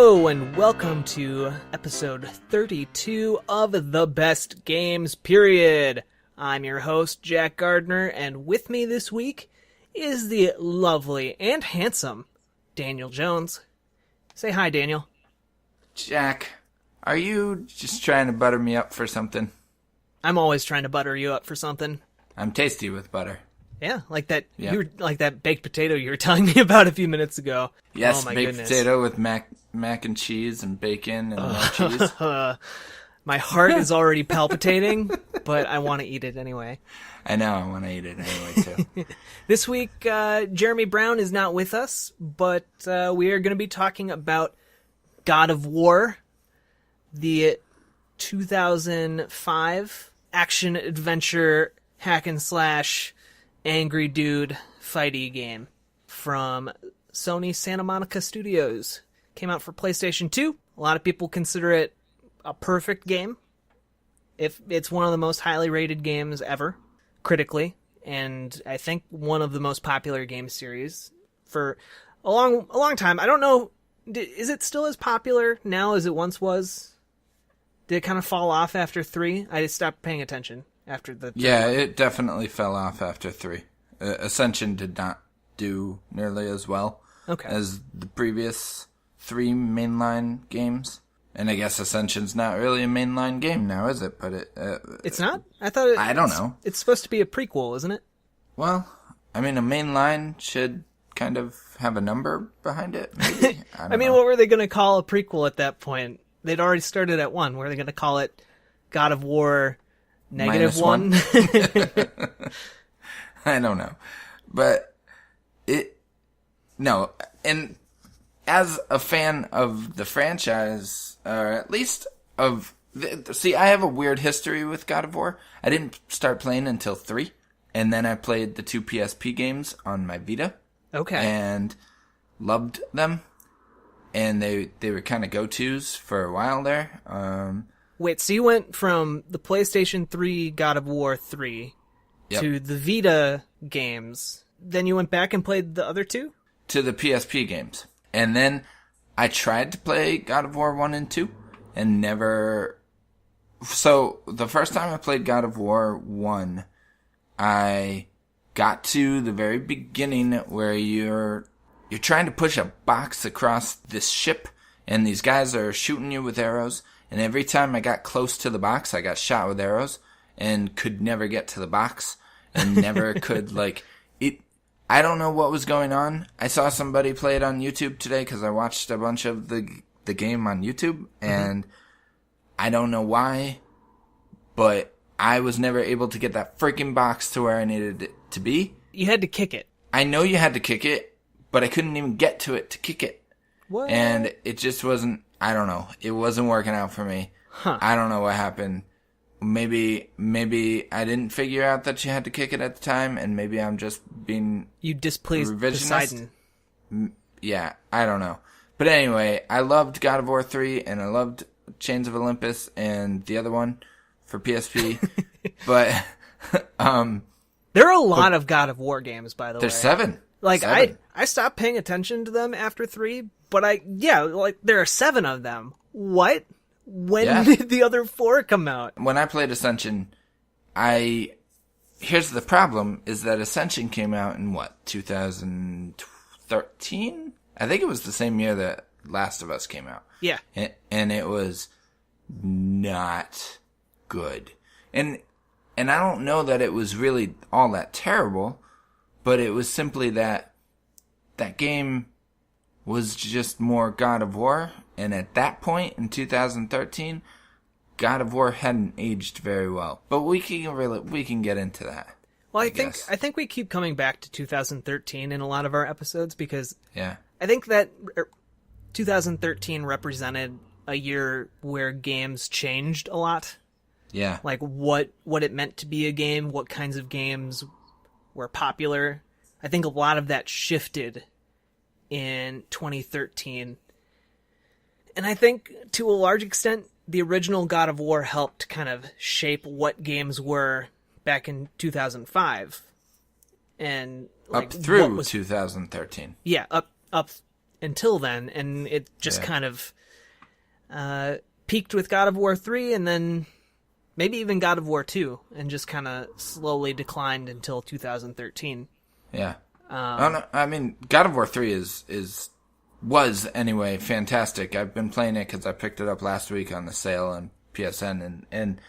Hello and welcome to episode 32 of The Best Games Period. I'm your host, Jack Gardner, and with me this week is the lovely and handsome Daniel Jones. Say hi, Daniel. Jack, are you just trying to butter me up for something? I'm always trying to butter you up for something. I'm tasty with butter. Yeah, like that. Yep. You were like that baked potato you were telling me about a few minutes ago. Yes, oh, my baked goodness. potato with mac and cheese and bacon and more cheese. My heart is already palpitating, but I want to eat it anyway. I know, I want to eat it anyway, too. This week, Jeremy Brown is not with us, but we are going to be talking about God of War, the 2005 action-adventure hack-and-slash angry dude fighty game from Sony Santa Monica Studios. Came out for PlayStation 2. A lot of people consider it a perfect game. If it's one of the most highly rated games ever, critically, and I think one of the most popular game series for a long time. I don't know, is it still as popular now as it once was? Did it kind of fall off after 3? I just stopped paying attention after the 3. Yeah, it definitely fell off after 3. Ascension did not do nearly as well as the previous 3 mainline games. And I guess Ascension's not really a mainline game now, is it? But it's not? I thought I don't know. It's supposed to be a prequel, isn't it? Well, I mean, a mainline should kind of have a number behind it, maybe? I mean, what were they going to call a prequel at that point? They'd already started at 1. Were they going to call it God of War -1? I don't know. But no, and as a fan of the franchise, or at least of, see, I have a weird history with God of War. I didn't start playing until 3, and then I played the 2 PSP games on my Vita. Okay. And loved them. And they were kind of go-tos for a while there. Wait, so you went from the PlayStation 3 God of War 3 to the Vita games, then you went back and played the other 2? To the PSP games. And then I tried to play God of War 1 and 2 and never... So the first time I played God of War 1, I got to the very beginning where you're trying to push a box across this ship, and these guys are shooting you with arrows, and every time I got close to the box, I got shot with arrows, and could never get to the box, and never could, I don't know what was going on. I saw somebody play it on YouTube today, because I watched a bunch of the game on YouTube, and I don't know why, but I was never able to get that freaking box to where I needed it to be. You had to kick it. I know you had to kick it, but I couldn't even get to it to kick it. What? And it just wasn't, I don't know. It wasn't working out for me. Huh. I don't know what happened. Maybe I didn't figure out that you had to kick it at the time, and maybe I'm just being You displeased revisionist. Poseidon. Yeah, I don't know. But anyway, I loved God of War 3, and I loved Chains of Olympus, and the other one for PSP. But, there are a lot of God of War games, by the way. There's 7. Like, 7. I stopped paying attention to them after 3, but there are 7 of them. What? When did the other 4 come out? When I played Ascension, here's the problem, is that Ascension came out in 2013? I think it was the same year that Last of Us came out. Yeah. And it was not good. And I don't know that it was really all that terrible, but it was simply that game was just more God of War, and at that point in 2013, God of War hadn't aged very well. But we can get into that. Well, I think we keep coming back to 2013 in a lot of our episodes because I think that 2013 represented a year where games changed a lot. Yeah. Like what it meant to be a game, what kinds of games were popular. I think a lot of that shifted in 2013. And I think to a large extent, the original God of War helped kind of shape what games were back in 2005. And up through 2013. Yeah, up until then, and it just kind of peaked with God of War 3, and then maybe even God of War 2, and just kind of slowly declined until 2013. Yeah. I mean, God of War 3 was anyway fantastic. I've been playing it because I picked it up last week on the sale on PSN, and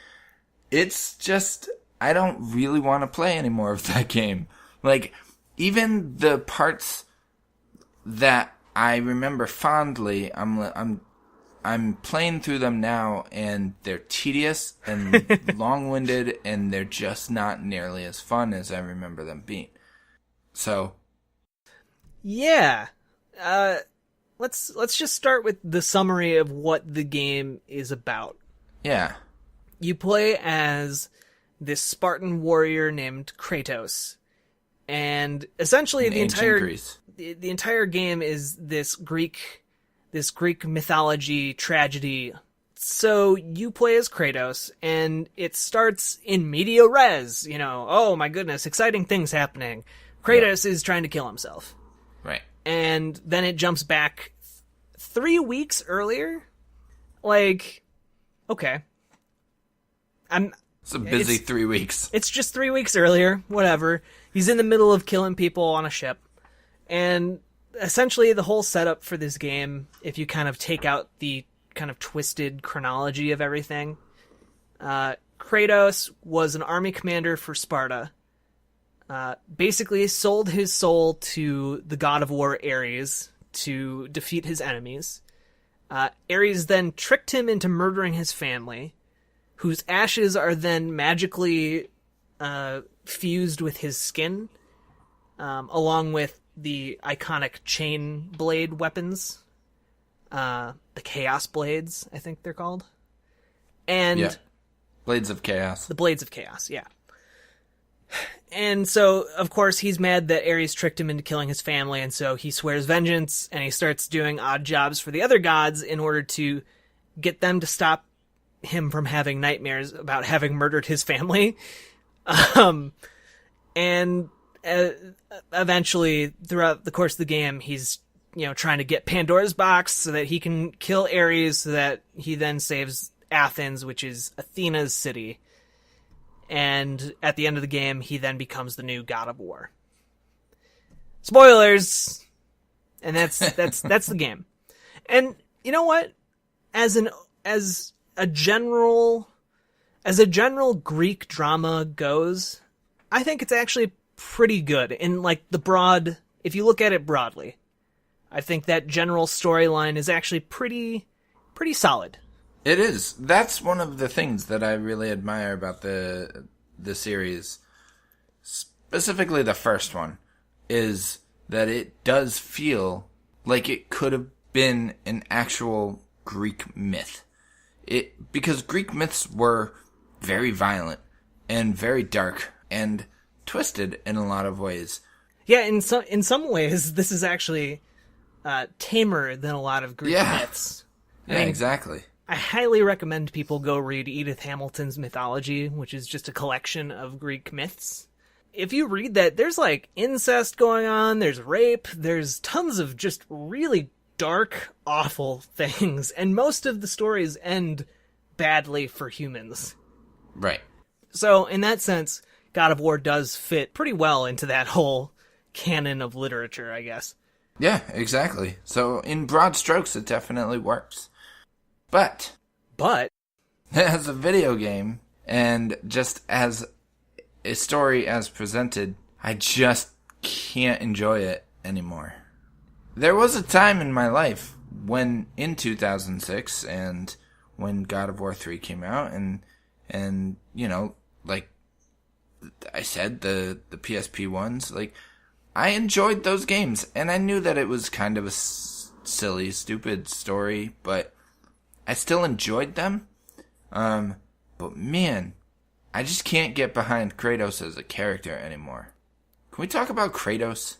it's just, I don't really want to play any more of that game. Like, even the parts that I remember fondly, I'm playing through them now, and they're tedious and long-winded, and they're just not nearly as fun as I remember them being. So, yeah, let's just start with the summary of what the game is about. Yeah, you play as this Spartan warrior named Kratos, and essentially the entire game is this Greek mythology tragedy. So you play as Kratos, and it starts in media res. Oh my goodness, exciting things happening. Kratos is trying to kill himself. Right. And then it jumps back 3 weeks earlier. Like, okay. It's a busy 3 weeks. It's just 3 weeks earlier. Whatever. He's in the middle of killing people on a ship. And essentially the whole setup for this game, if you kind of take out the kind of twisted chronology of everything, Kratos was an army commander for Sparta. Basically sold his soul to the god of war Ares to defeat his enemies. Ares then tricked him into murdering his family, whose ashes are then magically fused with his skin, along with the iconic chain blade weapons, the Chaos Blades, I think they're called. And Blades of Chaos. The Blades of Chaos, yeah. And so, of course, he's mad that Ares tricked him into killing his family, and so he swears vengeance, and he starts doing odd jobs for the other gods in order to get them to stop him from having nightmares about having murdered his family. And eventually, throughout the course of the game, he's trying to get Pandora's box so that he can kill Ares, so that he then saves Athens, which is Athena's city. And at the end of the game, he then becomes the new god of war. Spoilers! And that's the game. And you know what? As a general Greek drama goes, I think it's actually pretty good in like the broad, if you look at it broadly. I think that general storyline is actually pretty solid. It is. That's one of the things that I really admire about the series, specifically the first one, is that it does feel like it could have been an actual Greek myth. Because Greek myths were very violent and very dark and twisted in a lot of ways. Yeah, in some ways, this is actually tamer than a lot of Greek myths. Yeah, exactly. I highly recommend people go read Edith Hamilton's Mythology, which is just a collection of Greek myths. If you read that, there's like incest going on, there's rape, there's tons of just really dark, awful things, and most of the stories end badly for humans. Right. So, in that sense, God of War does fit pretty well into that whole canon of literature, I guess. Yeah, exactly. So, in broad strokes, it definitely works. But as a video game, and just as a story as presented, I just can't enjoy it anymore. There was a time in my life when, in 2006, and when God of War 3 came out, and like I said, the PSP ones, like, I enjoyed those games, and I knew that it was kind of a silly, stupid story, but I still enjoyed them. But man, I just can't get behind Kratos as a character anymore. Can we talk about Kratos?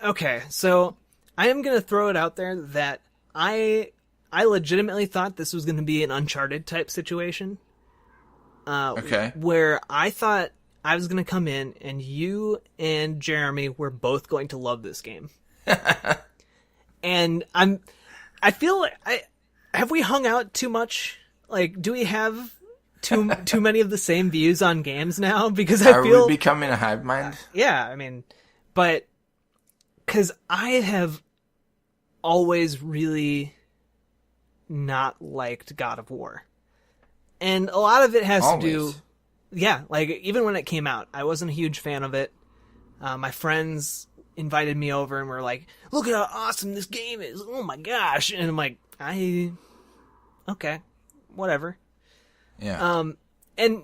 Okay, so I am going to throw it out there that I legitimately thought this was going to be an Uncharted type situation. Okay. Where I thought I was going to come in and you and Jeremy were both going to love this game. And I feel like have we hung out too much? Like, do we have too many of the same views on games now? Because Are we becoming a hive mind? Yeah, I mean, but because I have always really not liked God of War. And a lot of it has to do... Yeah, like, even when it came out, I wasn't a huge fan of it. My friends invited me over and were like, look at how awesome this game is. Oh my gosh. And I'm like, okay, whatever. Yeah. And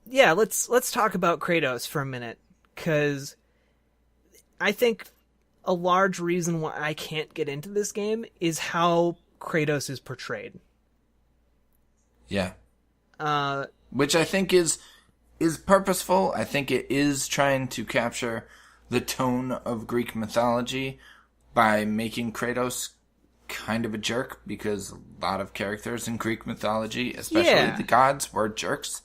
yeah, let's talk about Kratos for a minute, because I think a large reason why I can't get into this game is how Kratos is portrayed. Yeah. Which I think is purposeful. I think it is trying to capture the tone of Greek mythology by making Kratos kind of a jerk, because a lot of characters in Greek mythology, especially the gods, were jerks.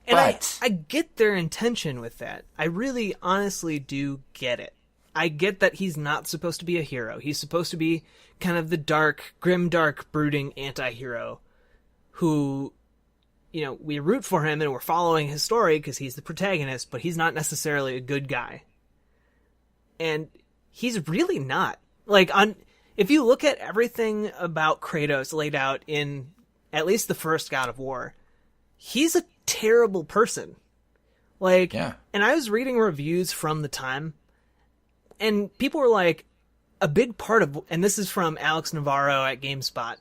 And I get their intention with that. I really honestly do get it. I get that he's not supposed to be a hero. He's supposed to be kind of the dark, grim, dark, brooding anti-hero who, you know, we root for him and we're following his story because he's the protagonist, but he's not necessarily a good guy. And he's really not. Like, if you look at everything about Kratos laid out in at least the first God of War, he's a terrible person. Like, yeah. And I was reading reviews from the time, and people were like, a big part of, and this is from Alex Navarro at GameSpot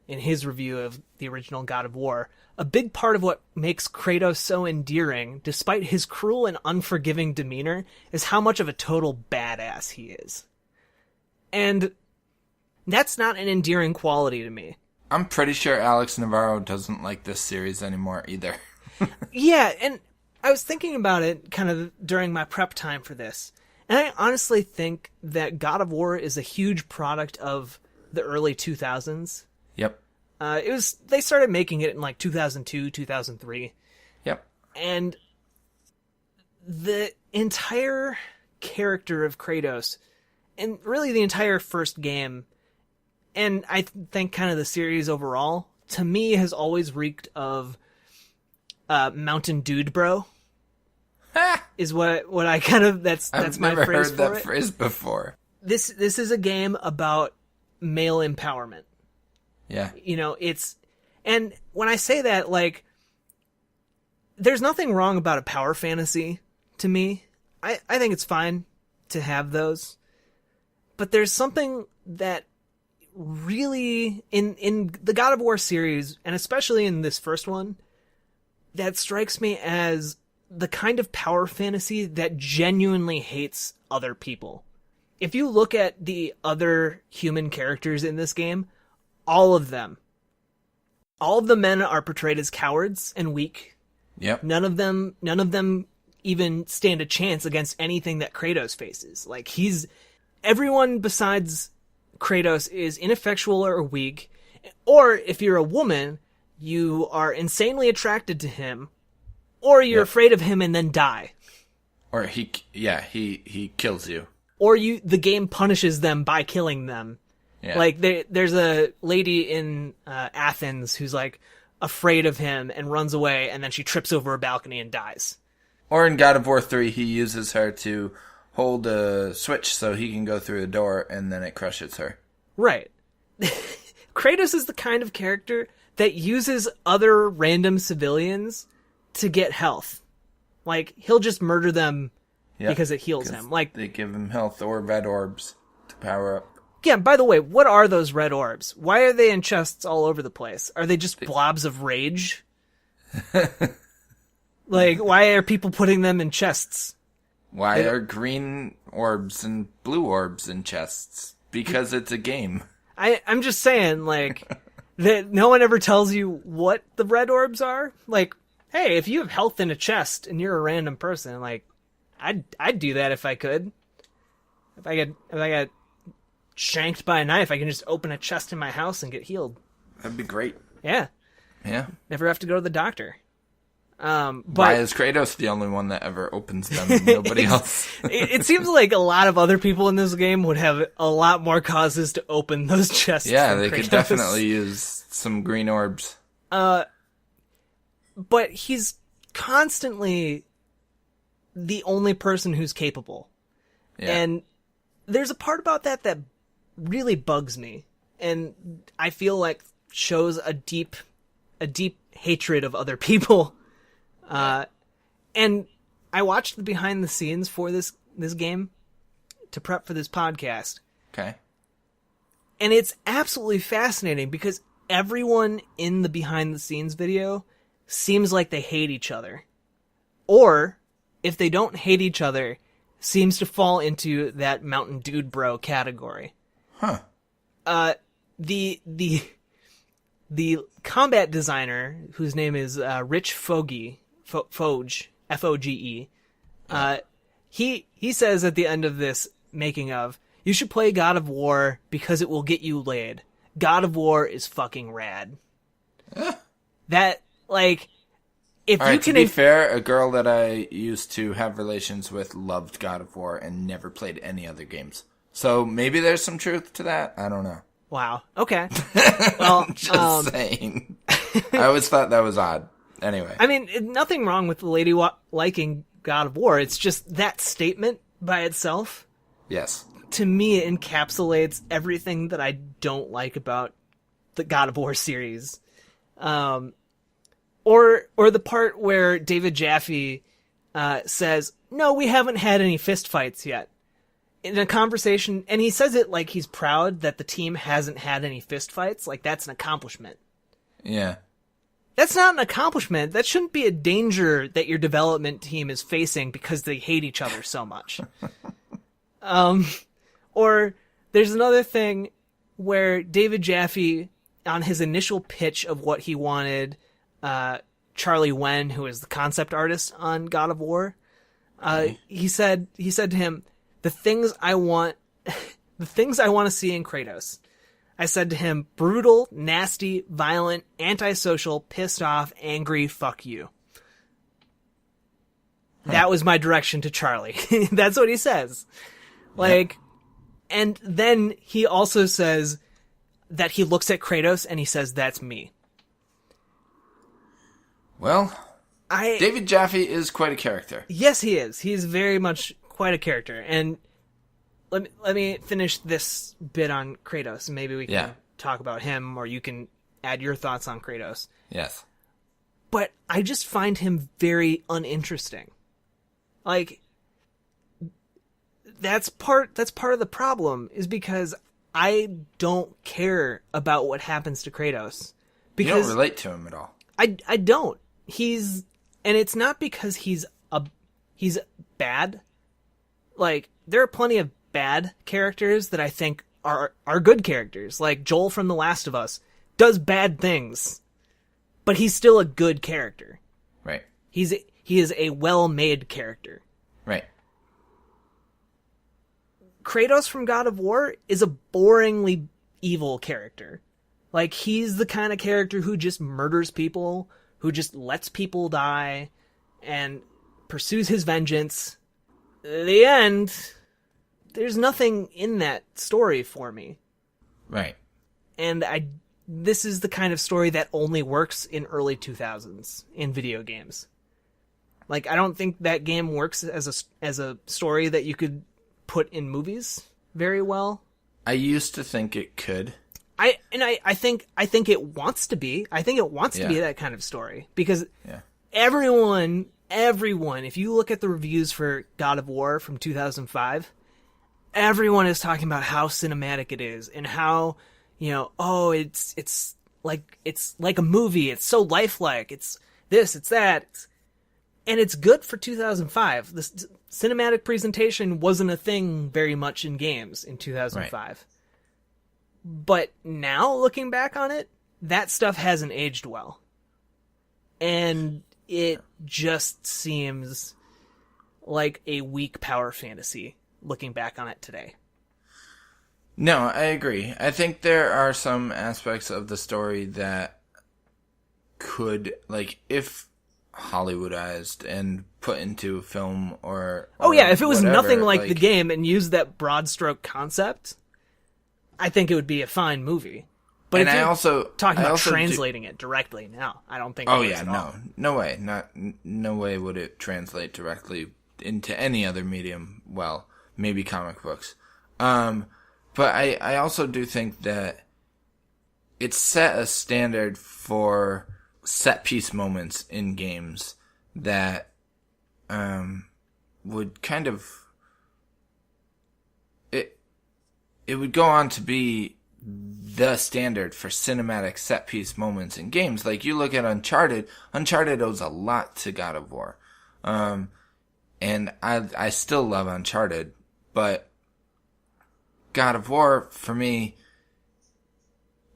in his review of the original God of War, a big part of what makes Kratos so endearing, despite his cruel and unforgiving demeanor, is how much of a total badass he is. And that's not an endearing quality to me. I'm pretty sure Alex Navarro doesn't like this series anymore either. Yeah, and I was thinking about it kind of during my prep time for this. And I honestly think that God of War is a huge product of the early 2000s. Yep. They started making it in like 2002, 2003. Yep. And the entire character of Kratos, and really the entire first game, and I think kind of the series overall, to me has always reeked of Mountain Dude Bro. Is what I kind of that's my phrase for it. I've never heard that phrase before. This is a game about male empowerment. Yeah. You know, and when I say that, like, there's nothing wrong about a power fantasy to me. I think it's fine to have those. But there's something that really, in the God of War series, and especially in this first one, that strikes me as the kind of power fantasy that genuinely hates other people. If you look at the other human characters in this game, all of the men are portrayed as cowards and weak. Yep. None of them even stand a chance against anything that Kratos faces. Like, everyone besides Kratos is ineffectual or weak, or if you're a woman, you are insanely attracted to him, or you're afraid of him and then die. Or he kills you. Or the game punishes them by killing them. Yeah. Like, there's a lady in Athens who's, like, afraid of him and runs away, and then she trips over a balcony and dies. Or in God of War 3, he uses her to hold a switch so he can go through a door, and then it crushes her. Right. Kratos is the kind of character that uses other random civilians to get health. Like, he'll just murder them because it heals him. Like, they give him health or red orbs to power up. Yeah, by the way, what are those red orbs? Why are they in chests all over the place? Are they just blobs of rage? Like, why are people putting them in chests? Why are green orbs and blue orbs in chests? Because it's a game. I'm just saying, like, that no one ever tells you what the red orbs are. Like, hey, if you have health in a chest and you're a random person, like, I'd do that if I could. If I got shanked by a knife, I can just open a chest in my house and get healed. That'd be great. Yeah. Yeah. Never have to go to the doctor. Why is Kratos the only one that ever opens them and nobody else? It seems like a lot of other people in this game would have a lot more causes to open those chests. Yeah, than they Kratos. could definitely use some green orbs. But he's constantly the only person who's capable. Yeah. And there's a part about that really bugs me. And I feel like shows a deep hatred of other people. And I watched the behind the scenes for this game to prep for this podcast. Okay. And it's absolutely fascinating because everyone in the behind the scenes video seems like they hate each other. Or if they don't hate each other, seems to fall into that Mountain Dude bro category. Huh. The combat designer, whose name is Rich Foge, Foge, he says at the end of this making of, you should play God of War because it will get you laid. God of War is fucking rad. That, like, if All right, you can... to be fair, a girl that I used to have relations with loved God of War and never played any other games. So maybe there's some truth to that. I don't know. Wow. Okay. Well, Just saying. I always thought that was odd. Anyway. I mean, nothing wrong with the lady liking God of War. It's just that statement by itself, Yes. to me, encapsulates everything that I don't like about the God of War series. Or the part where David Jaffe says, "No, we haven't had any fist fights yet." In a conversation, and he says it like he's proud that the team hasn't had any fist fights. Like, that's an accomplishment. Yeah. That's not an accomplishment. That shouldn't be a danger that your development team is facing because they hate each other so much. Or there's another thing where David Jaffe, on his initial pitch of what he wanted, Charlie Wen, who is the concept artist on God of War, he said to him, the things I want to see in Kratos. I said to him, brutal, nasty, violent, antisocial, pissed off, angry, fuck you. That was my direction to Charlie. That's what he says. Like, and then he also says that he looks at Kratos and he says, that's me. Well, David Jaffe is quite a character. Yes, he is. He's very much quite a character. And let me finish this bit on Kratos, and maybe we can talk about him, or you can add your thoughts on Kratos. Yes. But I just find him very uninteresting. Like, that's part of the problem, is because I don't care about what happens to Kratos. Because you don't relate to him at all. I don't. And it's not because he's bad. Like, there are plenty of bad characters that I think are good characters. Like Joel from The Last of Us does bad things, but he's still a good character. Right. He is a well-made character. Right. Kratos from God of War is a boringly evil character. Like, he's the kind of character who just murders people, who just lets people die, and pursues his vengeance. At the end, there's nothing in that story for me. Right. And this is the kind of story that only works in early 2000s in video games. Like, I don't think that game works as a story that you could put in movies very well. I used to think it could. I think it wants to be. I think it wants to be that kind of story, because everyone, if you look at the reviews for God of War from 2005, everyone is talking about how cinematic it is and how, it's like a movie. It's so lifelike. It's this, it's that. And it's good for 2005. The cinematic presentation wasn't a thing very much in games in 2005. Right. But now, looking back on it, that stuff hasn't aged well. And it just seems like a weak power fantasy, looking back on it today. No, I agree. I think there are some aspects of the story that could, like, if Hollywoodized and put into a film or Oh yeah, if it was whatever, nothing like the game and used that broad stroke concept, I think it would be a fine movie. But and if I you're also talking I about also translating it directly, no, I don't think. Oh it yeah, at all. no way, no way would it translate directly into any other medium. Well, maybe comic books, but I also do think that it set a standard for set piece moments in games that would kind of it would go on to be the standard for cinematic set piece moments in games. Like you look at Uncharted owes a lot to God of War. And I still love Uncharted, but God of War for me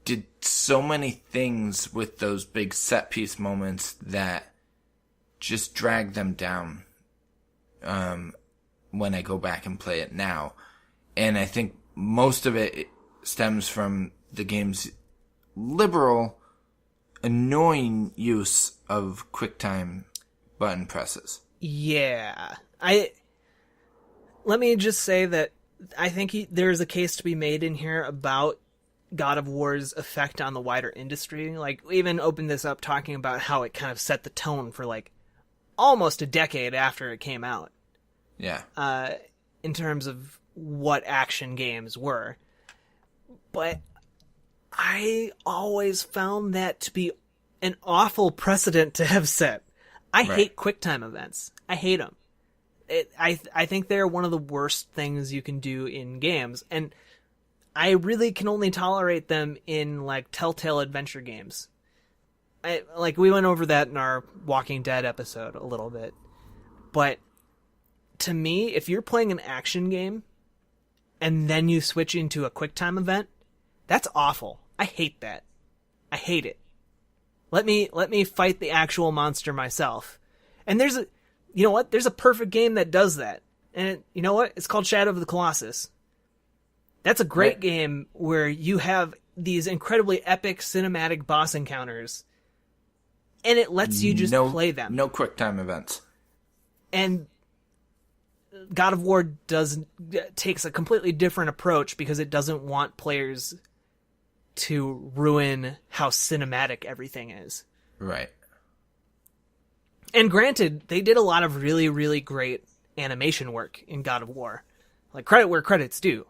did so many things with those big set piece moments that just drag them down when I go back and play it now. And I think most of it stems from the game's liberal, annoying use of QuickTime button presses. Yeah. Let me just say that I think there's a case to be made in here about God of War's effect on the wider industry. Like, we even opened this up talking about how it kind of set the tone for, like, almost a decade after it came out. Yeah. In terms of what action games were. But I always found that to be an awful precedent to have set. I hate QuickTime events. I hate them. I think they're one of the worst things you can do in games, and I really can only tolerate them in, like, Telltale adventure games. We went over that in our Walking Dead episode a little bit. But to me, if you're playing an action game and then you switch into a QuickTime event, that's awful. I hate that. I hate it. Let me fight the actual monster myself. And there's a perfect game that does that. And you know what? It's called Shadow of the Colossus. That's a great game where you have these incredibly epic cinematic boss encounters, and it lets you just play them. No QuickTime events. And God of War takes a completely different approach because it doesn't want players to ruin how cinematic everything is. Right. And granted, they did a lot of really, really great animation work in God of War. Like, credit where credit's due.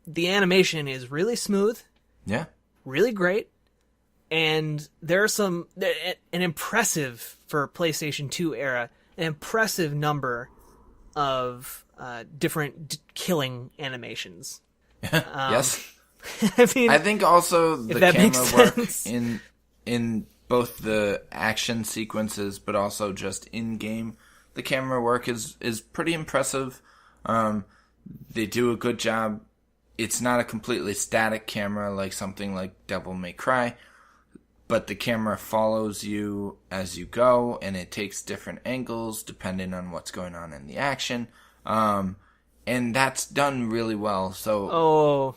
The animation is really smooth. Yeah. Really great. And there are an impressive, for PlayStation 2 era, an impressive number of different killing animations. Yes. I mean, I think also the camera work in both the action sequences, but also just in game, the camera work is pretty impressive. They do a good job. It's not a completely static camera like something like Devil May Cry, but the camera follows you as you go, and it takes different angles depending on what's going on in the action. And that's done really well. So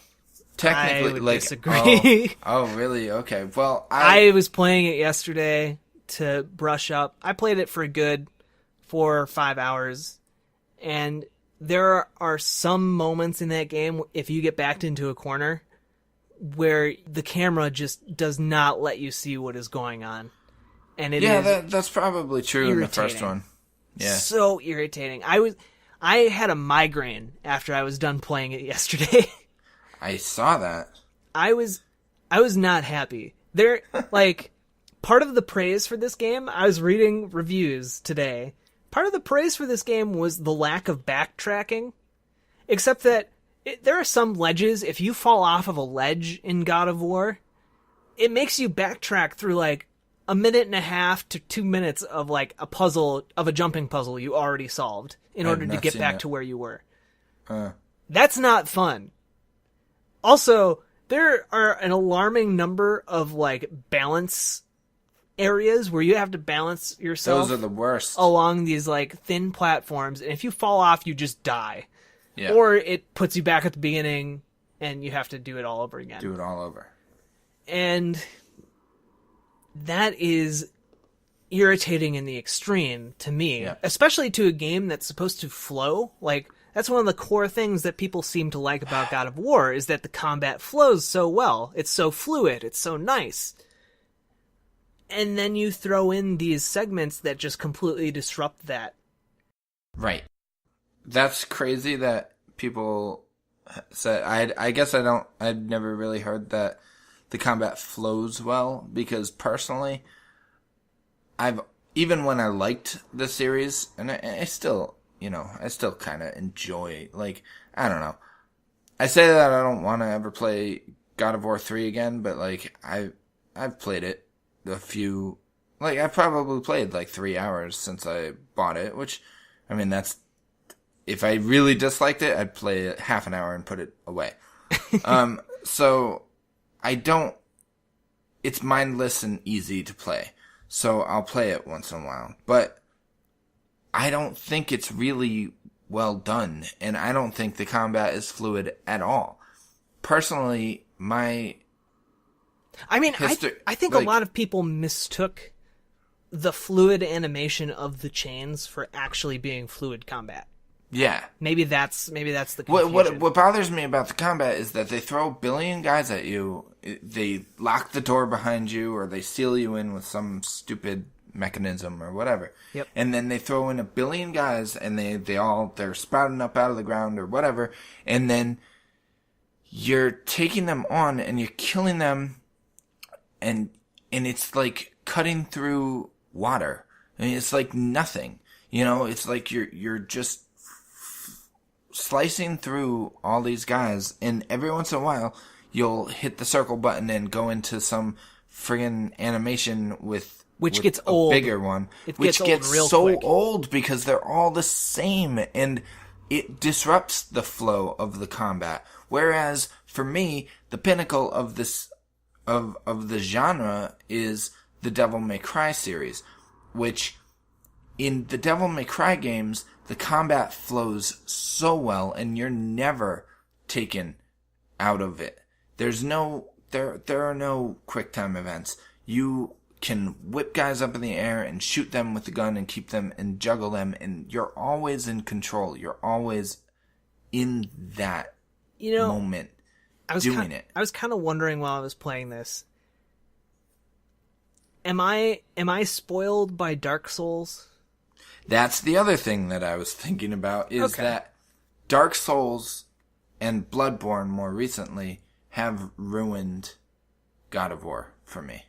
technically, I would disagree. Oh, really? Okay. Well, I was playing it yesterday to brush up. I played it for a good 4 or 5 hours, and there are some moments in that game, if you get backed into a corner, where the camera just does not let you see what is going on. And that's probably true in the first one. Yeah. So irritating. I had a migraine after I was done playing it yesterday. I saw that. I was not happy. Part of the praise for this game, I was reading reviews today. Part of the praise for this game was the lack of backtracking. Except that there are some ledges, if you fall off of a ledge in God of War, it makes you backtrack through like a minute and a half to 2 minutes of like a puzzle, of a jumping puzzle you already solved in order to get back to where you were. That's not fun. Also, there are an alarming number of like balance areas where you have to balance yourself. Those are the worst. Along these like thin platforms, and if you fall off, you just die. Yeah. Or it puts you back at the beginning, and you have to do it all over again. Do it all over. And that is irritating in the extreme to me, Yeah. especially to a game that's supposed to flow. Like, that's one of the core things that people seem to like about God of War, is that the combat flows so well. It's so fluid. It's so nice. And then you throw in these segments that just completely disrupt that. Right. That's crazy that people said. I guess I'd never really heard that the combat flows well, because personally, even when I liked the series, and I still, I still kind of enjoy, like, I don't know. I say that I don't want to ever play God of War 3 again, but, like, I've played it a few, like, I've probably played, like, 3 hours since I bought it, which, I mean, that's, if I really disliked it, I'd play it half an hour and put it away. So, it's mindless and easy to play. So I'll play it once in a while. But I don't think it's really well done. And I don't think the combat is fluid at all. Personally, I think a lot of people mistook the fluid animation of the chains for actually being fluid combat. Yeah. Maybe that's the confusion. What bothers me about the combat is that they throw a billion guys at you, they lock the door behind you, or they seal you in with some stupid mechanism or whatever. Yep. And then they throw in a billion guys, and they're sprouting up out of the ground or whatever, and then you're taking them on and you're killing them, and it's like cutting through water. I mean, it's like nothing. It's like you're just slicing through all these guys, and every once in a while you'll hit the circle button and go into some friggin' animation which gets a old. Bigger one, Which gets real so quick. old because they're all the same, and it disrupts the flow of the combat. Whereas for me, the pinnacle of this of the genre is the Devil May Cry series, which in the Devil May Cry games, the combat flows so well, and you're never taken out of it. There are no quick time events. You can whip guys up in the air and shoot them with the gun and keep them and juggle them, and you're always in control. You're always in that moment doing it. I was kind of wondering while I was playing this, am I spoiled by Dark Souls? That's the other thing that I was thinking about, is that Dark Souls and Bloodborne more recently have ruined God of War for me.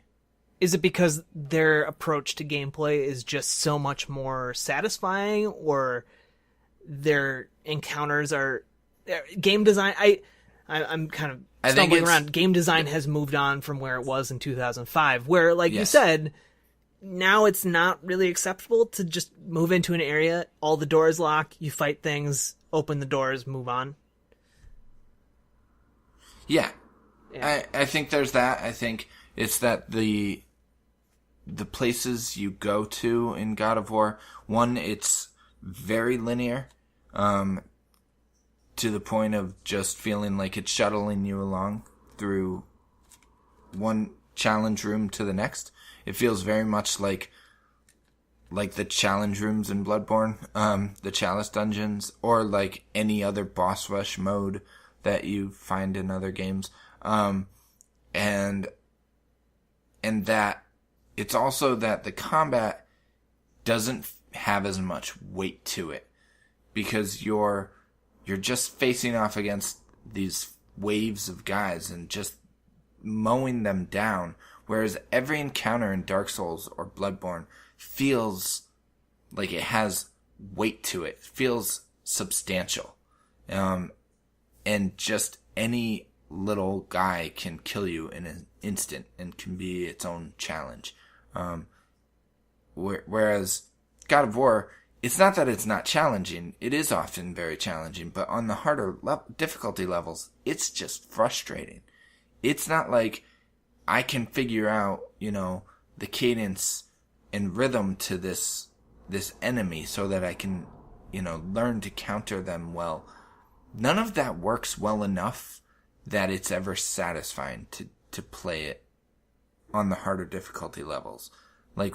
Is it because their approach to gameplay is just so much more satisfying, or their encounters are game design? I'm kind of stumbling around. Game design has moved on from where it was in 2005, where, like you said, now it's not really acceptable to just move into an area, all the doors lock, you fight things, open the doors, move on. Yeah. I think there's that. I think it's that the places you go to in God of War, one, it's very linear, to the point of just feeling like it's shuttling you along through one challenge room to the next. It feels very much like the challenge rooms in Bloodborne, the Chalice dungeons, or like any other boss rush mode that you find in other games. And that it's also that the combat doesn't have as much weight to it, because you're just facing off against these waves of guys and just mowing them down. Whereas every encounter in Dark Souls or Bloodborne feels like it has weight to it. It feels substantial. And just any little guy can kill you in an instant and can be its own challenge. Whereas God of War, it's not that it's not challenging. It is often very challenging, but on the harder difficulty levels, it's just frustrating. It's not like I can figure out, the cadence and rhythm to this enemy so that I can, learn to counter them well. None of that works well enough that it's ever satisfying to play it on the harder difficulty levels. Like,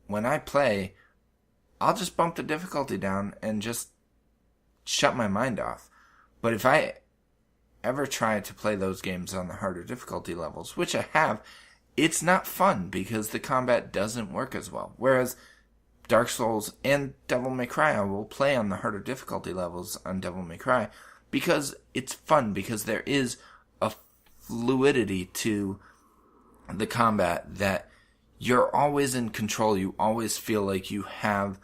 when I play, I'll just bump the difficulty down and just shut my mind off. But if I ever try to play those games on the harder difficulty levels, which I have, it's not fun because the combat doesn't work as well. Whereas Dark Souls and Devil May Cry, I will play on the harder difficulty levels on Devil May Cry because it's fun, because there is a fluidity to the combat that you're always in control. You always feel like you have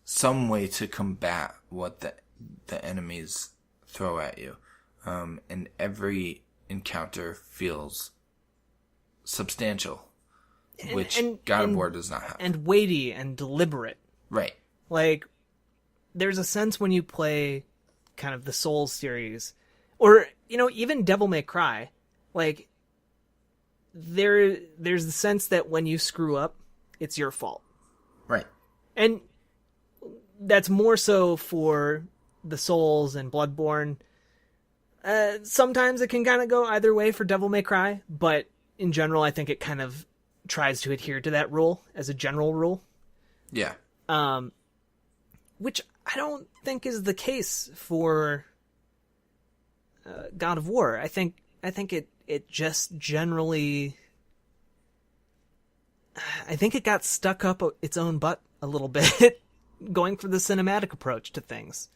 some way to combat what the enemies throw at you. And every encounter feels substantial, which God of War does not have. And weighty and deliberate. Right. Like, there's a sense when you play kind of the Souls series, or, even Devil May Cry, like, there's the sense that when you screw up, it's your fault. Right. And that's more so for the Souls and Bloodborne. Sometimes it can kind of go either way for Devil May Cry, but in general, I think it kind of tries to adhere to that rule as a general rule. Yeah. Which I don't think is the case for God of War. I think it just generally, I think it got stuck up its own butt a little bit, going for the cinematic approach to things.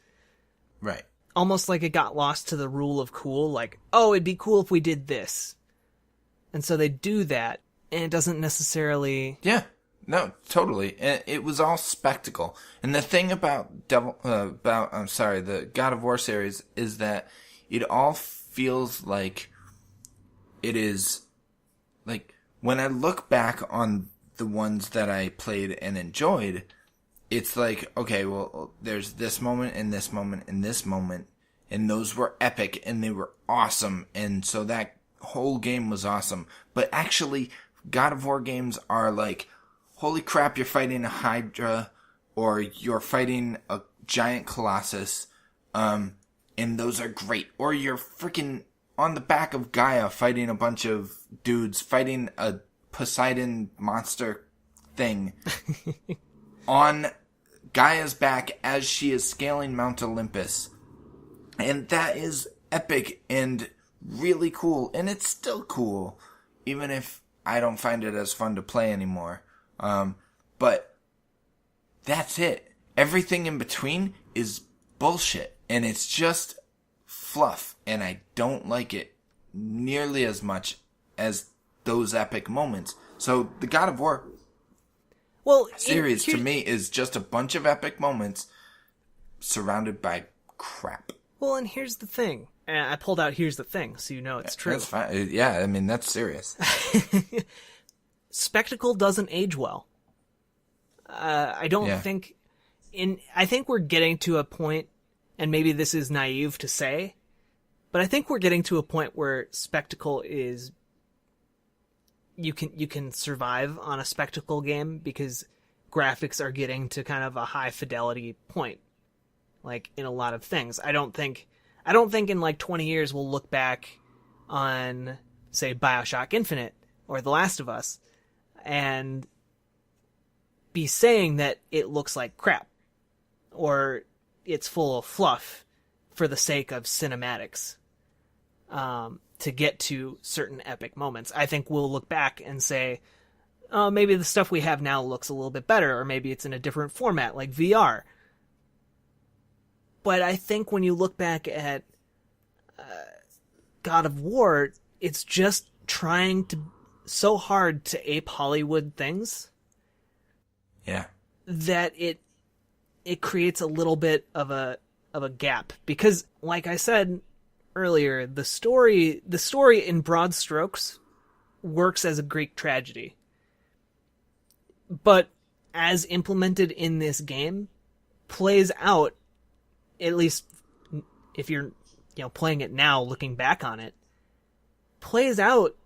Right. Almost like it got lost to the rule of cool, like, oh, it'd be cool if we did this. And so they do that, and it doesn't necessarily... Yeah, no, totally. It was all spectacle. And the thing about the God of War series is that it all feels like it is, like, when I look back on the ones that I played and enjoyed, it's like, okay, well, there's this moment and this moment and this moment, and those were epic and they were awesome, and so that whole game was awesome. But actually, God of War games are like, holy crap, you're fighting a Hydra, or you're fighting a giant Colossus, and those are great. Or you're freaking on the back of Gaia fighting a bunch of dudes, fighting a Poseidon monster thing on Gaia's back as she is scaling Mount Olympus. And that is epic and really cool. And it's still cool, even if I don't find it as fun to play anymore. But that's it. Everything in between is bullshit. And it's just fluff. And I don't like it nearly as much as those epic moments. So the God of War series to me is just a bunch of epic moments surrounded by crap. Well, and here's the thing. And I pulled out here's the thing, so you know it's true. That's fine. Yeah, I mean, that's serious. Spectacle doesn't age well. I don't think... I think we're getting to a point, and maybe this is naive to say, but I think we're getting to a point where spectacle is... You can survive on a spectacle game because graphics are getting to kind of a high fidelity point, like in a lot of things. I don't think in like 20 years we'll look back on, say, BioShock Infinite or The Last of Us and be saying that it looks like crap or it's full of fluff for the sake of cinematics. To get to certain epic moments. I think we'll look back and say, oh, maybe the stuff we have now looks a little bit better, or maybe it's in a different format, like VR. But I think when you look back at God of War, it's just trying so hard to ape Hollywood things. Yeah. That it creates a little bit of a gap. Because, like I said earlier, the story in broad strokes works as a Greek tragedy. But as implemented in this game, plays out, at least if you're playing it now, looking back on it, plays out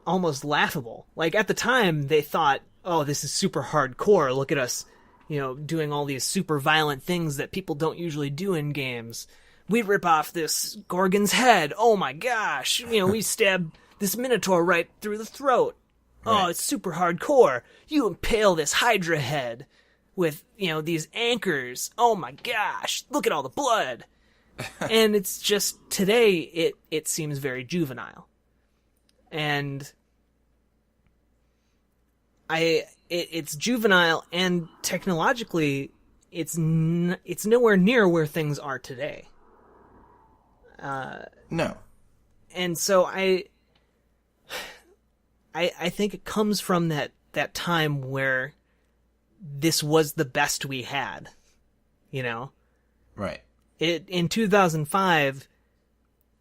almost laughable. Like at the time they thought, oh, this is super hardcore, look at us, doing all these super violent things that people don't usually do in games. We rip off this Gorgon's head. Oh my gosh. We stab this Minotaur right through the throat. Oh, it's super hardcore. You impale this Hydra head with, these anchors. Oh my gosh, look at all the blood. And it's just, today, it seems very juvenile. And it's juvenile, and technologically, it's nowhere near where things are today. No. And so I think it comes from that time where this was the best we had, Right. In 2005,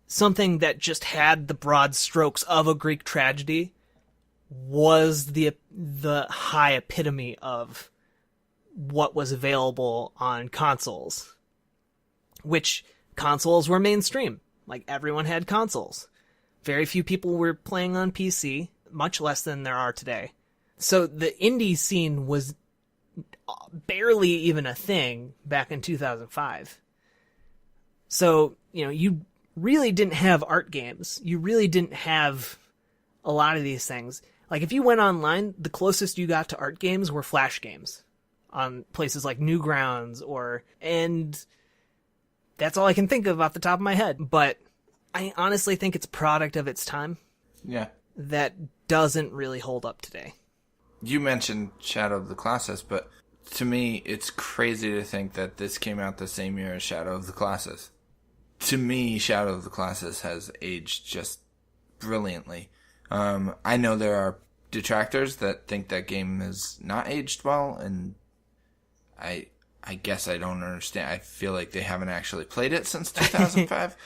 something that just had the broad strokes of a Greek tragedy was the high epitome of what was available on consoles, which consoles were mainstream. Like, everyone had consoles. Very few people were playing on PC, much less than there are today. So the indie scene was barely even a thing back in 2005. So, you really didn't have art games. You really didn't have a lot of these things. Like, if you went online, the closest you got to art games were Flash games on places like Newgrounds and that's all I can think of off the top of my head. But I honestly think it's a product of its time. Yeah. That doesn't really hold up today. You mentioned Shadow of the Colossus, but to me, it's crazy to think that this came out the same year as Shadow of the Colossus. To me, Shadow of the Colossus has aged just brilliantly. I know there are detractors that think that game has not aged well, and I guess I don't understand. I feel like they haven't actually played it since 2005.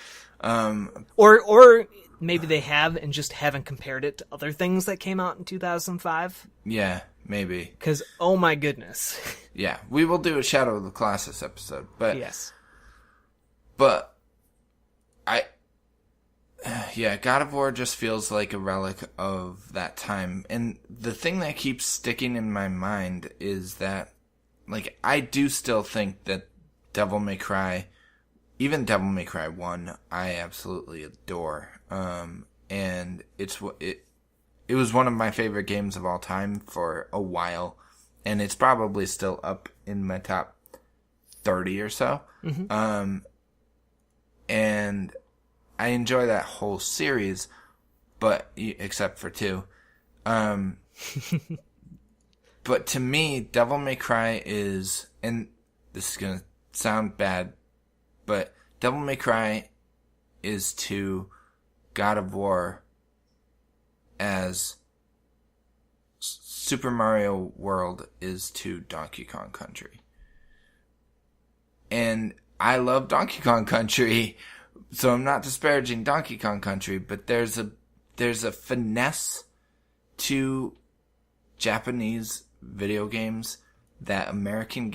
Or maybe they have and just haven't compared it to other things that came out in 2005. Yeah, maybe. Because, oh my goodness. Yeah, we will do a Shadow of the Colossus episode. But yes. But God of War just feels like a relic of that time. And the thing that keeps sticking in my mind is that, like, I do still think that Devil May Cry, even Devil May Cry 1, I absolutely adore. And it was one of my favorite games of all time for a while. And it's probably still up in my top 30 or so. Mm-hmm. And I enjoy that whole series, but except for 2. But to me, Devil May Cry is, and this is going to sound bad, but Devil May Cry is to God of War as Super Mario World is to Donkey Kong Country. And I love Donkey Kong Country, so I'm not disparaging Donkey Kong Country, but there's a finesse to Japanese video games that American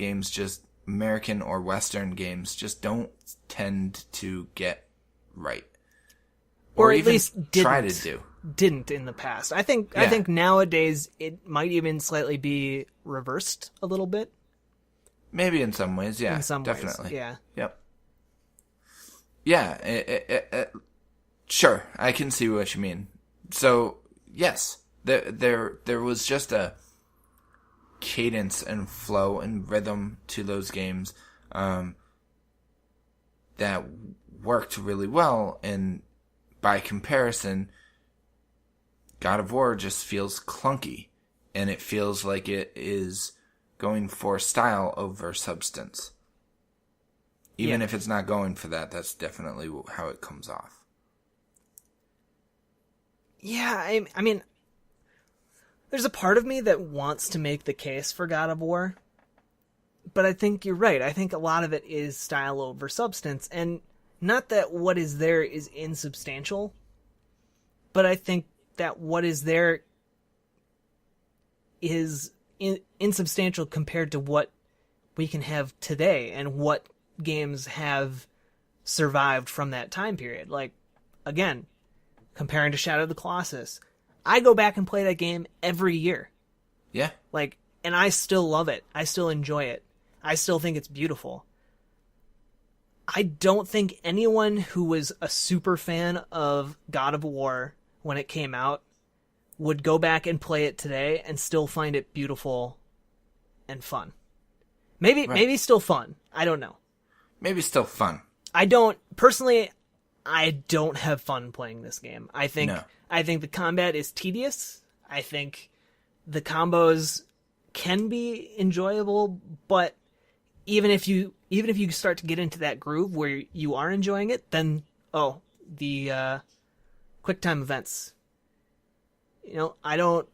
or Western games just don't tend to get right. Or at least didn't in the past. I think nowadays it might even slightly be reversed a little bit. Maybe in some ways, yeah. In some definitely. ways, yeah. Yep. Yeah, sure, I can see what you mean. So, yes, there was just a cadence and flow and rhythm to those games that worked really well, and by comparison, God of War just feels clunky, and it feels like it is going for style over substance. Even if it's not going for that, that's definitely how it comes off. Yeah, I mean, there's a part of me that wants to make the case for God of War, but I think you're right. I think a lot of it is style over substance, and not that what is there is insubstantial, but I think that what is there is insubstantial compared to what we can have today and what games have survived from that time period. Like, again, comparing to Shadow of the Colossus, I go back and play that game every year. Yeah. Like, and I still love it. I still enjoy it. I still think it's beautiful. I don't think anyone who was a super fan of God of War when it came out would go back and play it today and still find it beautiful and fun. Maybe still fun. I don't know. Maybe still fun. I don't have fun playing this game. I think the combat is tedious. I think the combos can be enjoyable, but even if you start to get into that groove where you are enjoying it, then the quick time events. I don't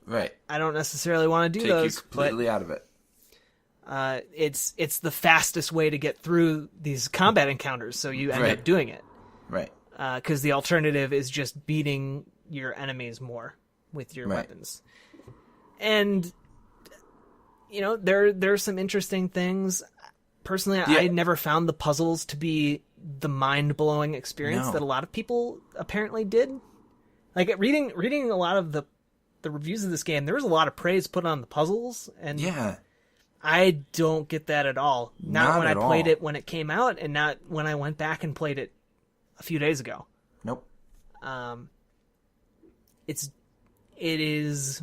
necessarily want to do those. Take you completely out of it. It's the fastest way to get through these combat encounters, so you end up doing it. Right. Because the alternative is just beating your enemies more with your weapons. And, there's some interesting things. Personally, I never found the puzzles to be the mind-blowing experience that a lot of people apparently did. Like, reading a lot of the reviews of this game, there was a lot of praise put on the puzzles, and I don't get that at all. Not when I played it when it came out, and not when I went back and played it a few days ago. Nope. It is.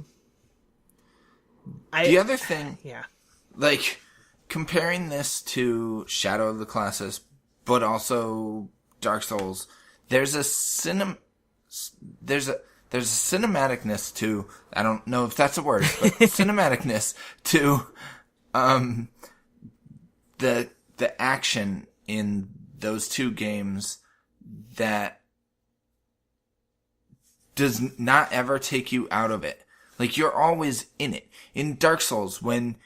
The other thing, yeah, like comparing this to Shadow of the Colossus, but also Dark Souls, there's a cinematicness to, I don't know if that's a word, but cinematicness to the action in those two games that does not ever take you out of it. Like, you're always in it. In Dark Souls, when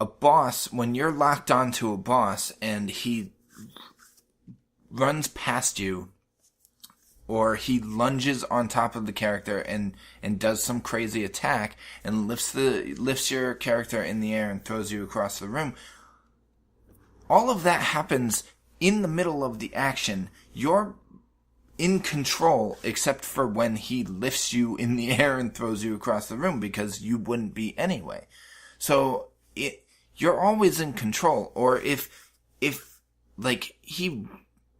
you're locked onto a boss and he runs past you, or he lunges on top of the character and does some crazy attack and lifts your character in the air and throws you across the room, all of that happens in the middle of the action. You're in control, except for when he lifts you in the air and throws you across the room, because you wouldn't be anyway. So you're always in control. Or if like he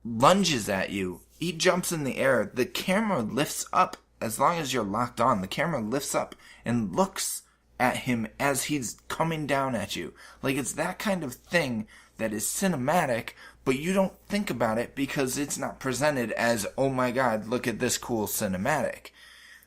lunges at you, he jumps in the air, the camera lifts up. As long as you're locked on, the camera lifts up and looks at him as he's coming down at you. Like, it's that kind of thing that is cinematic, but you don't think about it because it's not presented as, oh my god, look at this cool cinematic.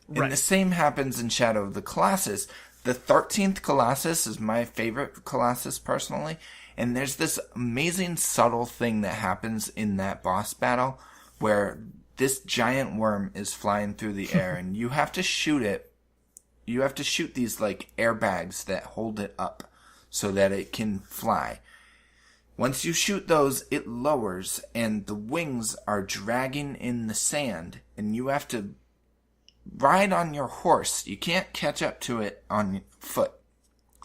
Right. And the same happens in Shadow of the Colossus. The 13th Colossus is my favorite Colossus personally, and there's this amazing subtle thing that happens in that boss battle where this giant worm is flying through the air and you have to shoot it. You have to shoot these like airbags that hold it up so that it can fly. Once you shoot those, it lowers and the wings are dragging in the sand and you have to ride on your horse. You can't catch up to it on foot.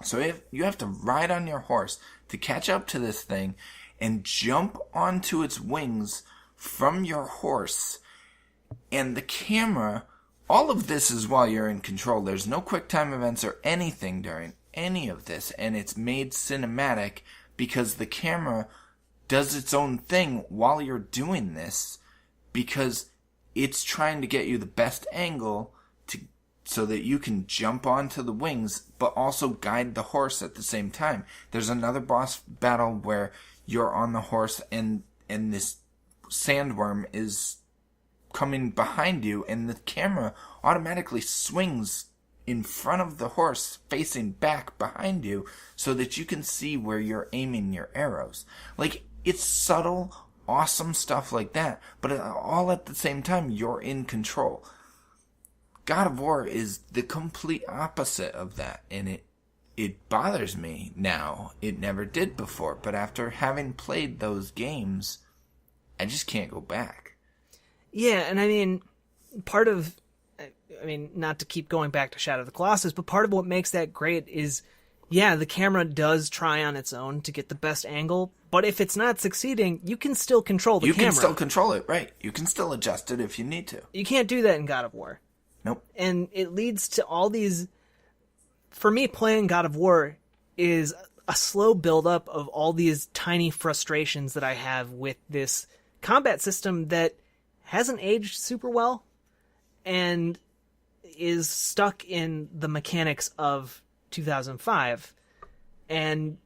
So you have to ride on your horse to catch up to this thing and jump onto its wings from your horse. And the camera, all of this is while you're in control. There's no quick time events or anything during any of this. And it's made cinematic because the camera does its own thing while you're doing this, because it's trying to get you the best angle so that you can jump onto the wings, but also guide the horse at the same time. There's another boss battle where you're on the horse and this sandworm is coming behind you, and the camera automatically swings in front of the horse, facing back behind you, so that you can see where you're aiming your arrows. Like, it's subtle, awesome stuff like that, but all at the same time, you're in control. God of War is the complete opposite of that, and it bothers me now. It never did before, but after having played those games, I just can't go back. Yeah, and I mean, not to keep going back to Shadow of the Colossus, but part of what makes that great is, yeah, the camera does try on its own to get the best angle, but if it's not succeeding, you can still control the camera. You can still control it, right. You can still adjust it if you need to. You can't do that in God of War. Nope. And it leads to all these... For me, playing God of War is a slow buildup of all these tiny frustrations that I have with this combat system that hasn't aged super well. And is stuck in the mechanics of 2005, and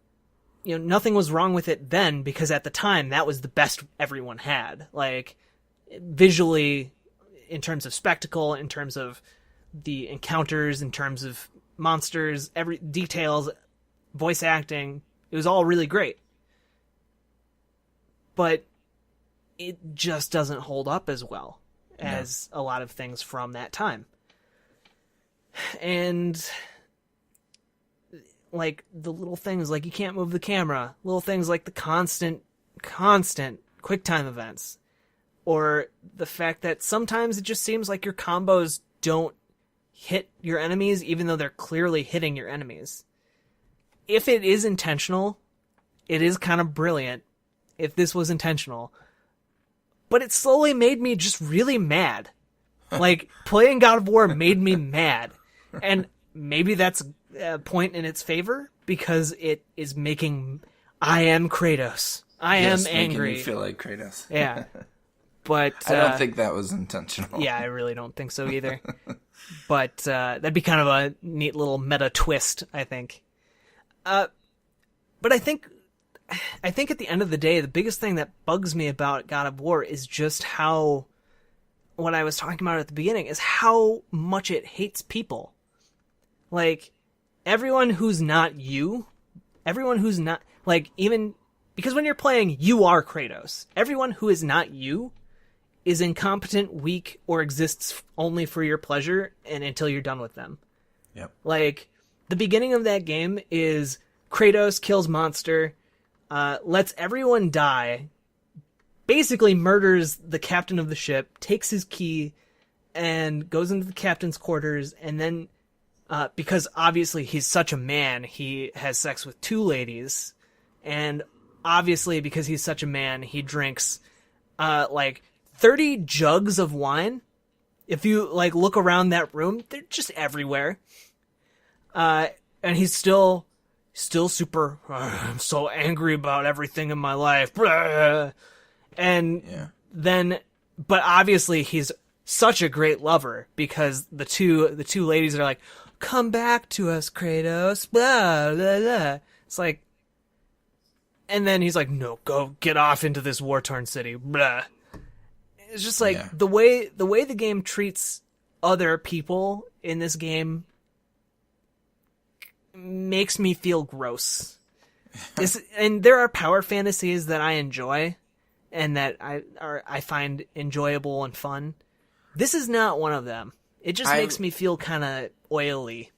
nothing was wrong with it then, because at the time that was the best everyone had. Like, visually, in terms of spectacle, in terms of the encounters, in terms of monsters, every details, voice acting, it was all really great. But it just doesn't hold up as well as a lot of things from that time. And like the little things like you can't move the camera, little things like the constant quick time events, or the fact that sometimes it just seems like your combos don't hit your enemies even though they're clearly hitting your enemies. If it is intentional, it is kind of brilliant if this was intentional. But it slowly made me just really mad. Like, playing God of War made me mad. And maybe that's a point in its favor, because it is making... I am Kratos. I am angry. Making you feel like Kratos. Yeah. But... I don't think that was intentional. Yeah, I really don't think so either. But that'd be kind of a neat little meta twist, I think. But I think at the end of the day, the biggest thing that bugs me about God of War is just how, what I was talking about at the beginning, is how much it hates people. Like, everyone who's not you, like, even, because when you're playing, you are Kratos. Everyone who is not you is incompetent, weak, or exists only for your pleasure and until you're done with them. Yep. Like, the beginning of that game is Kratos kills monster, lets everyone die, basically murders the captain of the ship, takes his key, and goes into the captain's quarters, and then, because obviously he's such a man, he has sex with 2 ladies, and obviously because he's such a man, he drinks, like, 30 jugs of wine. If you, like, look around that room, they're just everywhere. And he's still super, I'm so angry about everything in my life. And then, but obviously he's such a great lover, because the two ladies are like, come back to us, Kratos, blah, blah, blah. It's like, and then he's like, no, go get off into this war-torn city, blah. It's just like, the way the game treats other people in this game makes me feel gross. And there are power fantasies that I enjoy and that I find enjoyable and fun. This is not one of them. It just makes me feel kind of oily.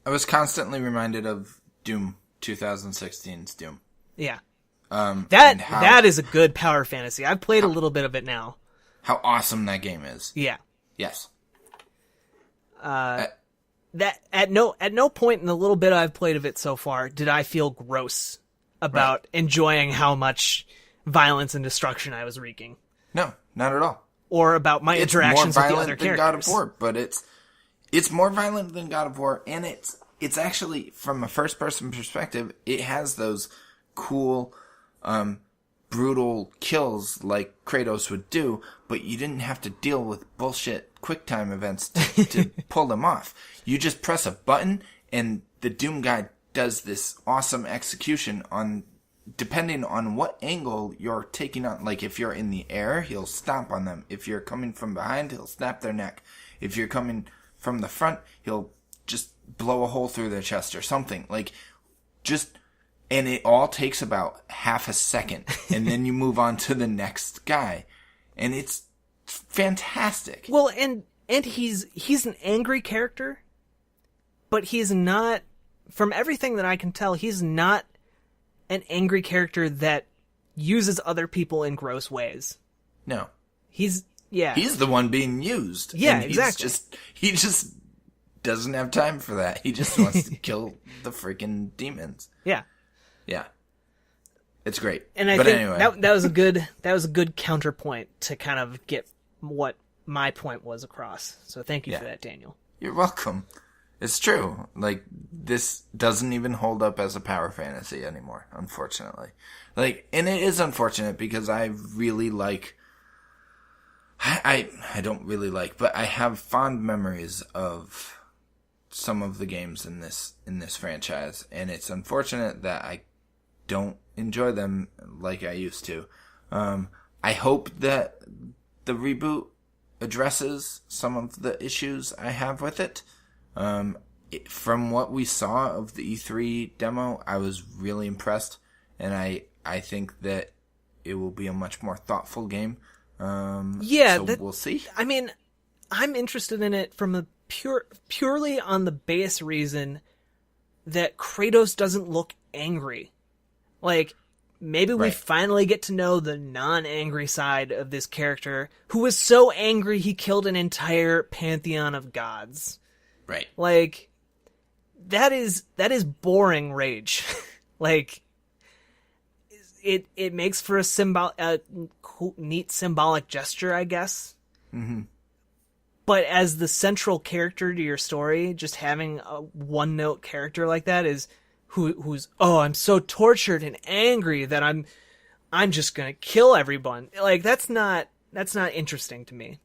I was constantly reminded of Doom, 2016's Doom. Yeah. That is a good power fantasy. I've played a little bit of it now. How awesome that game is. Yeah. Yes. That at no point in the little bit I've played of it so far did I feel gross about enjoying how much violence and destruction I was wreaking. No, not at all. Or about my interactions with the other characters. It's more violent than God of War, but it's more violent than God of War, and it's actually, from a first-person perspective, it has those cool, brutal kills like Kratos would do, but you didn't have to deal with bullshit QuickTime events to pull them off. You just press a button, and the Doom guy does this awesome execution on, depending on what angle you're taking on. Like, if you're in the air, he'll stomp on them. If you're coming from behind, he'll snap their neck. If you're coming from the front, he'll just blow a hole through their chest or something. Like, just... And it all takes about half a second, and then you move on to the next guy. And it's fantastic. Well, and he's an angry character, but he's not, from everything that I can tell, he's not an angry character that uses other people in gross ways. No. He's the one being used. Yeah, and exactly. He just doesn't have time for that. He just wants to kill the freaking demons. Yeah. Yeah. It's great. And I think anyway. that was a good counterpoint to kind of get what my point was across. So thank you for that, Daniel. You're welcome. It's true. Like, this doesn't even hold up as a power fantasy anymore, unfortunately. Like, and it is unfortunate because I really like I don't really like, but I have fond memories of some of the games in this franchise, and it's unfortunate that I don't enjoy them like I used to. I hope that the reboot addresses some of the issues I have with it. From what we saw of the E3 demo, I was really impressed, and I think that it will be a much more thoughtful game. We'll see. I mean, I'm interested in it from a purely on the base reason that Kratos doesn't look angry. Like, maybe we finally get to know the non-angry side of this character, who was so angry he killed an entire pantheon of gods. Right. Like, that is boring rage. Like, it makes for a neat symbolic gesture, I guess. Mm-hmm. But as the central character to your story, just having a one-note character like that is who's I'm so tortured and angry that I'm just gonna kill everyone. Like, that's not interesting to me.